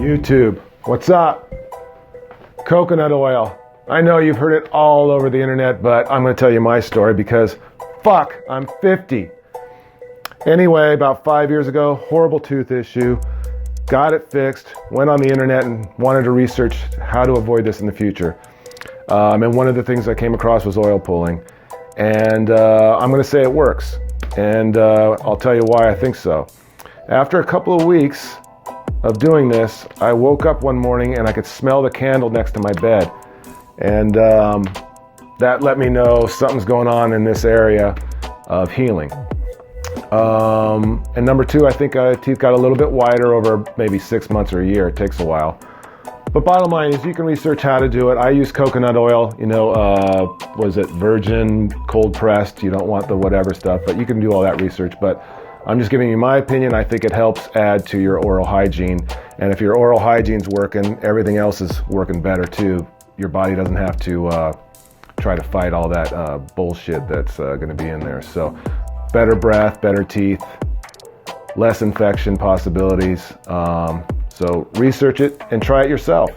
YouTube, what's up? Coconut oil. I know you've heard it all over the internet, but I'm going to tell you my story because fuck, I'm 50. Anyway, about 5 years ago, horrible tooth issue, got it fixed, went on the internet and wanted to research how to avoid this in the future. And one of the things I came across was oil pulling. And I'm going to say it works. And I'll tell you why I think so. After a couple of weeks of doing this, I woke up one morning and I could smell the candle next to my bed. And that let me know something's going on in this area of healing. And number two, I think teeth got a little bit wider over maybe 6 months or a year. It takes a while. But bottom line is you can research how to do it. I use coconut oil, was it virgin, cold pressed? You don't want the whatever stuff, but you can do all that research. But I'm just giving you my opinion. I think it helps add to your oral hygiene. And if your oral hygiene's working, everything else is working better too. Your body doesn't have to try to fight all that bullshit that's going to be in there. So better breath, better teeth, less infection possibilities. So research it and try it yourself.